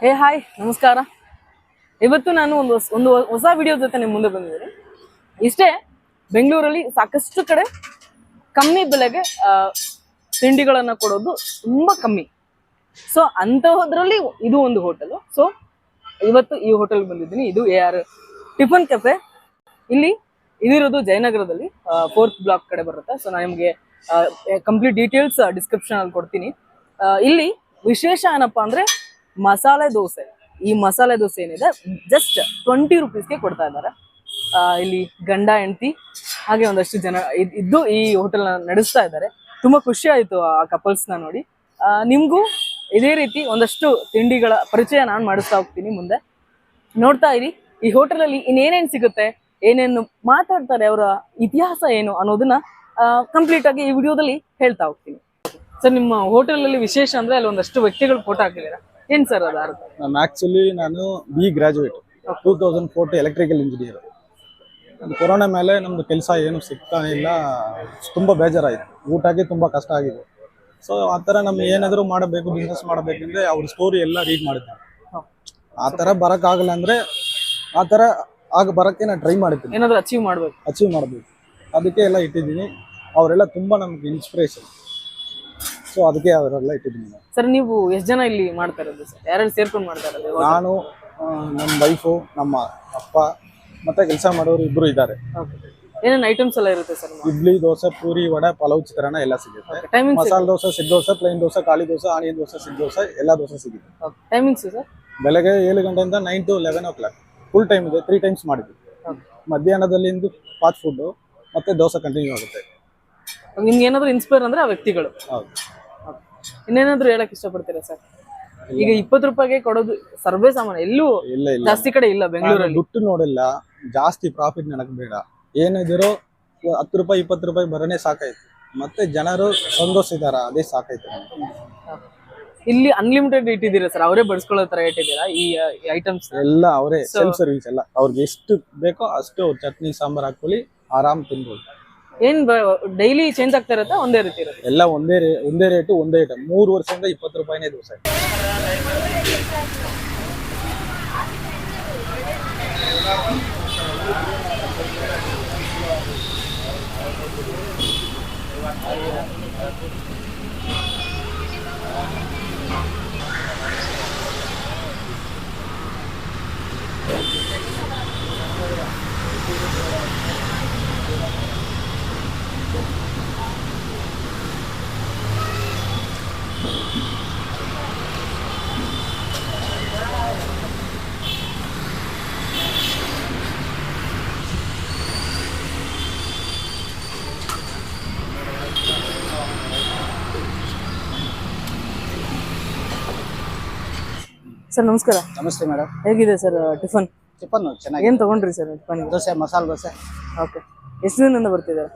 ಹೇ hi ನಮಸ್ಕಾರ. ಇವತ್ತು ನಾನು ಒಂದು ಹೊಸ ವಿಡಿಯೋ ಜೊತೆ ನಿಮ್ಮ ಮುಂದೆ ಬಂದಿದ್ದೀನಿ. ಇಷ್ಟೇ ಬೆಂಗಳೂರಲ್ಲಿ ಸಾಕಷ್ಟು ಕಡೆ ಕಮ್ಮಿ ಬೆಲೆಗೆ ತಿಂಡಿಗಳನ್ನು ಕೊಡೋದು ತುಂಬಾ ಕಮ್ಮಿ. ಸೊ ಅಂತಹದ್ರಲ್ಲಿ ಇದು ಒಂದು ಹೋಟೆಲ್. ಸೊ ಇವತ್ತು ಈ ಹೋಟೆಲ್ ಬಂದಿದ್ದೀನಿ. ಇದು AR ಟಿಫನ್ ಕೆಫೆ. ಇಲ್ಲಿ ಇದಿರೋದು ಜಯನಗರದಲ್ಲಿ 4th ಬ್ಲಾಕ್ ಕಡೆ ಬರುತ್ತೆ. ಸೊ ನಾನು ನಿಮಗೆ ಕಂಪ್ಲೀಟ್ ಡೀಟೇಲ್ಸ್ ಡಿಸ್ಕ್ರಿಪ್ಷನ್ ಅಲ್ಲಿ ಕೊಡ್ತೀನಿ. ಇಲ್ಲಿ ವಿಶೇಷ ಏನಪ್ಪಾ ಅಂದ್ರೆ ಮಸಾಲೆ ದೋಸೆ. ಈ ಮಸಾಲೆ ದೋಸೆ ಏನಿದೆ ಜಸ್ಟ್ 20 ರುಪೀಸ್ಗೆ ಕೊಡ್ತಾ ಇದ್ದಾರೆ. ಇಲ್ಲಿ ಗಂಡ ಹೆಂಡತಿ ಹಾಗೆ ಒಂದಷ್ಟು ಜನ ಇದ್ದು ಈ ಹೋಟೆಲ್ ನಡೆಸ್ತಾ ಇದ್ದಾರೆ. ತುಂಬಾ ಖುಷಿ ಆಯ್ತು ಆ ಕಪಲ್ಸ್ ನ ನೋಡಿ. ನಿಮ್ಗೂ ಇದೇ ರೀತಿ ಒಂದಷ್ಟು ತಿಂಡಿಗಳ ಪರಿಚಯ ನಾನು ಮಾಡಿಸ್ತಾ ಹೋಗ್ತೀನಿ ಮುಂದೆ. ನೋಡ್ತಾ ಇರಿ ಈ ಹೋಟೆಲ್ ಅಲ್ಲಿ ಇನ್ನೇನೇನ್ ಸಿಗುತ್ತೆ, ಏನೇನು ಮಾತಾಡ್ತಾರೆ, ಅವರ ಇತಿಹಾಸ ಏನು ಅನ್ನೋದನ್ನ ಕಂಪ್ಲೀಟ್ ಆಗಿ ಈ ವಿಡಿಯೋದಲ್ಲಿ ಹೇಳ್ತಾ ಹೋಗ್ತೀನಿ. ಸರ್, ನಿಮ್ಮ ಹೋಟೆಲ್ ಅಲ್ಲಿ ವಿಶೇಷ ಅಂದ್ರೆ ಅಲ್ಲಿ ಒಂದಷ್ಟು ವ್ಯಕ್ತಿಗಳು ಫೋಟೋ ಹಾಕಿದ್ದೀರಾ. ಏನ್ ಸರ್ ಅದು ಅರ್ಥ? ನಾನು ಬಿ ಗ್ರಾಜುಯೇಟ್ 2040 ಎಲೆಕ್ಟ್ರಿಕಲ್ ಇಂಜಿನಿಯರ್. ಅದು ಕೊರೋನಾ ಮೇಲೆ ನಮ್ದು ಕೆಲಸ ಏನು ಸಿಗ್ತಾ ಇಲ್ಲ, ತುಂಬಾ ಬೇಜಾರಾಯಿತು. ಊಟಕ್ಕೆ ತುಂಬಾ ಕಷ್ಟ ಆಗಿದೆ. ಸೊ ಆ ಥರ ನಮ್ಗೆ ಏನಾದರೂ ಮಾಡಬೇಕು, ಬಿಸ್ನೆಸ್ ಮಾಡಬೇಕಂದ್ರೆ ಅವ್ರ ಸ್ಟೋರಿ ಎಲ್ಲ ರೀಡ್ ಮಾಡಿದ್ದೀನಿ. ಆ ಥರ ಬರೋಕ್ಕಾಗಲ್ಲ ಅಂದರೆ ಆ ಥರ ಬರೋಕ್ಕೆ ನಾನು ಟ್ರೈ ಮಾಡ್ತೀನಿ. ಏನಾದರೂ ಅಚೀವ್ ಮಾಡಬೇಕು, ಅದಕ್ಕೆ ಎಲ್ಲ ಇಟ್ಟಿದ್ದೀನಿ. ಅವರೆಲ್ಲ ತುಂಬ ನಮ್ಗೆ ಇನ್ಸ್ಪಿರೇಷನ್. ಸೊ ಅದಕ್ಕೆ ಅವರೆಲ್ಲ ಇಟ್ಟಿದ್ದೀನಿ. ಸರ್, ನೀವು ಎಷ್ಟು ಜನ ಇಲ್ಲಿ ಮಾಡ್ತಾ ಇರೋದು ಸರ್? ಯಾರ್ಯಾರು ಸೇರ್ಕೊಂಡು ಮಾಡ್ತಾ ಇರೋದು? ನಾನು, ನಮ್ಮ ವೈಫು, ನಮ್ಮ ಅಪ್ಪ ಮತ್ತೆ ಕೆಲಸ ಮಾಡೋರು ಇಬ್ರು ಇದ್ದಾರೆ. ಏನೇನು ಐಟಮ್ಸ್ ಎಲ್ಲ ಇರುತ್ತೆ ಸರ್? ಇಡ್ಲಿ, ದೋಸೆ, ಪೂರಿ, ವಡೆ, ಪಲಾವ್, ಚಿತ್ರಾನ್ನ ಎಲ್ಲ ಸಿಗುತ್ತೆ. ಮಸಾಲೆ ದೋಸೆ, ಸಿಡ್ ದೋಸೆ, ಪ್ಲೇನ್ ದೋಸೆ, ಖಾಲಿ ದೋಸೆ, ಆನಿಯನ್ ದೋಸೆ, ಸಿಡ್ ದೋಸೆ ಎಲ್ಲ ದೋಸೆ ಸಿಗುತ್ತೆ. Timings sir? ಬೆಳಗ್ಗೆ 7 ಗಂಟೆಯಿಂದ 9 to 11 o'clock ಫುಲ್ ಟೈಮ್ ಇದೆ. 3 ಟೈಮ್ಸ್ ಮಾಡಿದ್ವಿ. ಮಧ್ಯಾಹ್ನದಲ್ಲಿ ಫಾಸ್ಟ್ ಫುಡ್ ಮತ್ತೆ ದೋಸೆ ಕಂಟಿನ್ಯೂ ಆಗುತ್ತೆ. ನಿಮ್ಗೆ ಏನಾದ್ರು ಇನ್ಸ್ಪೈರ್ ಅಂದ್ರೆ ಆ ವ್ಯಕ್ತಿಗಳು. ಹೌದು. ಇನ್ನೇನಾದ್ರು ಹೇಳಕ್ ಇಷ್ಟಪಡ್ತೀರಾ ಸರ್? ಈಗ 20 ರೂಪಾಯಿಗೆ ಕೊಡೋದು ಸರ್ವೇ ಸಾಮಾನ್ಯ, ಎಲ್ಲೂ ಜಾಸ್ತಿ ಕಡೆ ಇಲ್ಲ ಬೆಂಗಳೂರಲ್ಲಿ. ದುಡ್ಡು ನೋಡಿಲ್ಲ, ಜಾಸ್ತಿ ಪ್ರಾಫಿಟ್ ನನಗೆ ಬೇಡ. ಏನಿದ್ರು 10 ರೂಪಾಯಿ 20 ರೂಪಾಯಿ ಬರೋನೇ ಸಾಕಾಯ್ತು. ಮತ್ತೆ ಜನರು ಸಂತೋಷಿದಾರ, ಅದೇ ಸಾಕಾಯ್ತು. ಇಲ್ಲಿ ಅನ್ಲಿಮಿಟೆಡ್ ಇಟ್ಟಿದ್ದೀರಾ ಸರ್? ಅವರೇ ಬಡಿಸ್ಕೊಳ್ಳೋ ತರ ಇಟ್ಟಿದ್ದೀರಾ ಈ ಐಟಮ್ಸ್ ಎಲ್ಲ? ಅವರೇ ಸೆಲ್ಫ್ ಸರ್ವಿಸ್ ಎಲ್ಲ. ಅವ್ರಿಗೆ ಎಷ್ಟು ಬೇಕೋ ಅಷ್ಟು ಚಟ್ನಿ ಸಾಂಬಾರ್ ಹಾಕೊಳ್ಳಿ, ಆರಾಮ್ ತಿನ್ಬೋದು. ಏನ್ ಡೈಲಿ ಚೇಂಜ್ ಆಗ್ತಾ ಇರುತ್ತೆ? ಒಂದೇ ರೀತಿ ಇರುತ್ತೆ? ಎಲ್ಲ ಒಂದೇ ರೇಟು, ಒಂದೇ ಐಟಮ್. 3 ವರ್ಷದಿಂದ 20 ರೂಪಾಯಿನೇ ದೋಸೆ. ಸರ್ ನಮಸ್ಕಾರ. ನಮಸ್ತೆ ಮೇಡಮ್. ಹೇಗಿದೆ ಸರ್ ಟಿಫನ್? ಚೆನ್ನಾಗಿ. ಏನ್ ತಗೊಂಡ್ರಿ sir tiffin? Dosa, masala dosa. Okay. ಎಷ್ಟು ದಿನದಿಂದ ಬರ್ತಿದ್ದಾರೆ?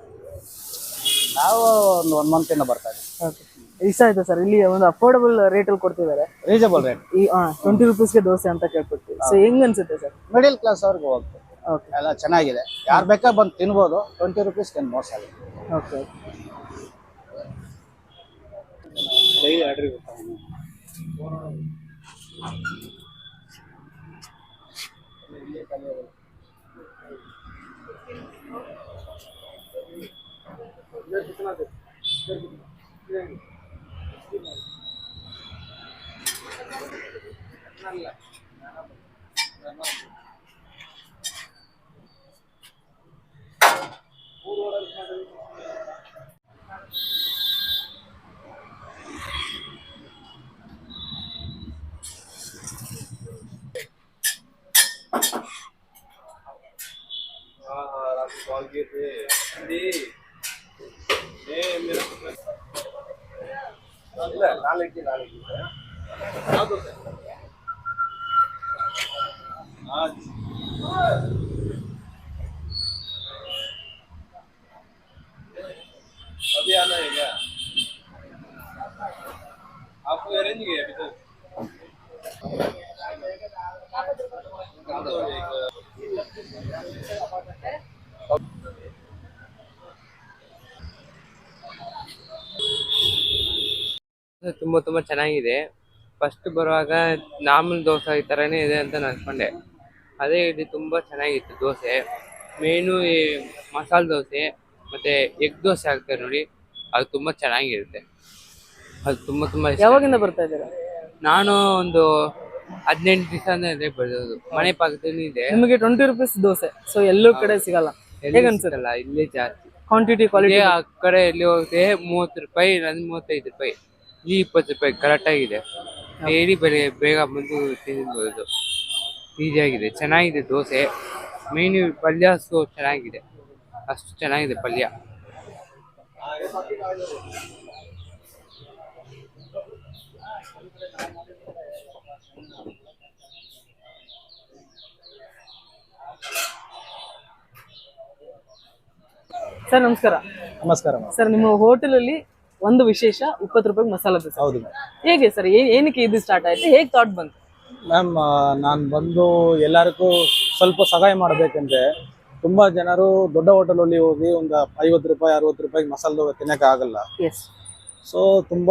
ನಾವು ಒಂದು 1 ಮಂತ್ ಇಂದ ಬರ್ತಾ ಇದ್ದೀವಿ. ಓಕೆ. ಇಷ್ಟ ಆಯ್ತಾ ಸರ್? ಇಲ್ಲಿ ಒಂದು ಅಫೋರ್ಡಬಲ್ ರೇಟ್ ಅಲ್ಲಿ ಕೊಡ್ತಿದ್ದಾರೆ. Reasonable rate. ಈ 20 ರುಪೀಸ್ಗೆ ದೋಸೆ ಅಂತ ಕೇಳ್ಬಿಡ್ತೀವಿ. ಸೊ ಹೆಂಗ್ ಅನ್ಸುತ್ತೆ ಸರ್? ಮಿಡಿಲ್ ಕ್ಲಾಸ್ ಅವ್ರಿಗೆ ಹೋಗ್ತದೆ. ಓಕೆ. ಎಲ್ಲ ಚೆನ್ನಾಗಿದೆ. ಯಾರು ಬೇಕಾದ್ರೆ ಬಂದು ತಿನ್ಬೋದು. 20 ರುಪೀಸ್ ಏನು ಮೋಸ ಆಗಿದೆ. ಓಕೆ. ಡೈಲಿ ಆರ್ಡರ್ अभी आना है क्या? आपको अरेंज किया अभी तक? ತುಂಬಾ ಚೆನ್ನಾಗಿದೆ. ಫಸ್ಟ್ ಬರುವಾಗ ನಾರ್ಮಲ್ ದೋಸೆ ಈ ಥರನೇ ಇದೆ ಅಂತ ನಾನು ಅನ್ಕೊಂಡೆ. ಅದೇ ಇಲ್ಲಿ ತುಂಬ ಚೆನ್ನಾಗಿತ್ತು ದೋಸೆ. ಮೇನು ಈ ಮಸಾಲೆ ದೋಸೆ ಮತ್ತು ಎಗ್ ದೋಸೆ ಹಾಕ್ತಾರೆ ನೋಡಿ, ಅದು ತುಂಬ ಚೆನ್ನಾಗಿರುತ್ತೆ. ಅದು ತುಂಬ ಇಷ್ಟ. ಯಾವಾಗಿಂದ ಬರ್ತಾ ಇದ್ದೀರಾ? ನಾನು ಒಂದು 18 ದಿವಸ ಬೆಳೆದೋದು. ಮನೆ ಪಕ್ಕದಲ್ಲಿ ಇದೆ. ನಿಮಗೆ 20 ರೂಪೀಸ್ ದೋಸೆ, ಸೊ ಎಲ್ಲೂ ಕಡೆ ಸಿಗಲ್ಲ. ಹೇಗೆ ಅನ್ಸುತ್ತೆ? ಅಲ್ಲ, ಇಲ್ಲೇ ಜಾಸ್ತಿ ಕ್ವಾಂಟಿಟಿ ಕ್ವಾಲಿಟಿ. ಆ ಕಡೆ ಎಲ್ಲಿ ಹೋಗುತ್ತೆ 30 ರೂಪಾಯಿ, ನನ್ನ 35 ರೂಪಾಯಿ, ಈ 20 ರೂಪಾಯಿ ಕರೆಕ್ಟ್ ಆಗಿದೆ. ಡೈಲಿ ಬೇಗ ಬಂದು ತಿನ್ಬೋದು. ಈಸಿಯಾಗಿದೆ, ಚೆನ್ನಾಗಿದೆ ದೋಸೆ. ಮೇನು ಪಲ್ಯ ಚೆನ್ನಾಗಿದೆ, ಅಷ್ಟು ಚೆನ್ನಾಗಿದೆ ಪಲ್ಯ. ಸರ್ ನಮಸ್ಕಾರ. ನಮಸ್ಕಾರ. ಸರ್ ನಿಮ್ಮ ಹೋಟೆಲ್ ಅಲ್ಲಿ ಒಂದು ವಿಶೇಷ 20 ರೂಪಾಯಿ ಮಸಾಲಾ ದೋಸೆ. ಹೌದು ಹೇಗೆ ಸರ್, ಏನಕ್ಕೆ ಇದು ಸ್ಟಾರ್ಟ್ ಆಯ್ತು, ಹೇಗೆ ಥಾಟ್ ಬಂತು? ಮ್ಯಾಮ್, ನಾನು ಬಂದು ಎಲ್ಲರಿಗೂ ಸ್ವಲ್ಪ ಸಹಾಯ ಮಾಡಬೇಕಂದ್ರೆ ತುಂಬ ಜನರು ದೊಡ್ಡ ಹೋಟೆಲಲ್ಲಿ ಹೋಗಿ ಒಂದು 50 ರೂಪಾಯಿ 60 ರೂಪಾಯಿ ಮಸಾಲೆ ದೋಸೆ ತಿನ್ನೋಕೆ ಆಗಲ್ಲ. ಎಸ್. ಸೊ ತುಂಬ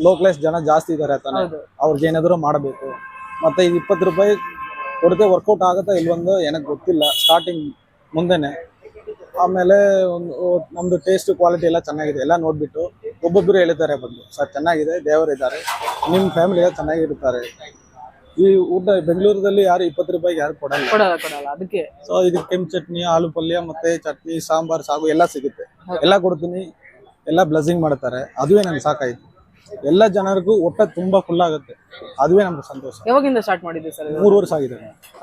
ಲೋ ಕ್ಲಾಸ್ ಜನ ಜಾಸ್ತಿ ಇದ್ದಾರೆ ತಾನೆ, ಹೌದು. ಅವ್ರಿಗೆ ಏನಾದರೂ ಮಾಡಬೇಕು. ಮತ್ತು ಈ 20 ರೂಪಾಯಿ ಕೊಡದೆ ವರ್ಕೌಟ್ ಆಗುತ್ತಾ ಇಲ್ವೊಂದು ನನಗೆ ಗೊತ್ತಿಲ್ಲ ಸ್ಟಾರ್ಟಿಂಗ್ ಮುಂದೆನೆ. ಆಮೇಲೆ ನಮ್ಮದು ಟೇಸ್ಟ್ ಕ್ವಾಲಿಟಿ ಎಲ್ಲ ಚೆನ್ನಾಗಿದೆ ಎಲ್ಲ ನೋಡಿಬಿಟ್ಟು ಒಬ್ಬೊಬ್ಬರು ಹೇಳಿದ್ದಾರೆ ಬಂದು, ಸರ್ ಚೆನ್ನಾಗಿದೆ, ದೇವರಿದ್ದಾರೆ, ನಿಮ್ಮ ಫ್ಯಾಮಿಲಿ ಚೆನ್ನಾಗಿರ್ತಾರೆ. ಈ ಊಟ ಬೆಂಗಳೂರಲ್ಲಿ ಯಾರು 20 ರೂಪಾಯಿಗೆ ಯಾರು ಕೊಡಲ್ಲ. ಕೊಡಲ್ಲ ಅದಕ್ಕೆ. ಸೊ ಇದಕ್ಕೆ ಕೆಂಪು ಚಟ್ನಿ, ಆಲೂ ಪಲ್ಯ ಮತ್ತೆ ಚಟ್ನಿ, ಸಾಂಬಾರ್, ಸಾಗು ಎಲ್ಲ ಸಿಗುತ್ತೆ. ಎಲ್ಲ ಕೊಡ್ತೀನಿ, ಎಲ್ಲ ಬ್ಲೆಸ್ಸಿಂಗ್ ಮಾಡ್ತಾರೆ. ಅದುವೇ ನಮ್ಗೆ ಸಾಕಾಯ್ತು. ಎಲ್ಲ ಜನರಿಗೂ ಹೊಟ್ಟೆ ತುಂಬಾ ಫುಲ್ ಆಗುತ್ತೆ, ಅದುವೇ ನಮ್ಗೆ ಸಂತೋಷ. ಯಾವಾಗಿಂದ ಸ್ಟಾರ್ಟ್ ಮಾಡಿದ್ವಿ ಸರ್? 3 ವರ್ಷ ಆಗಿದೆ.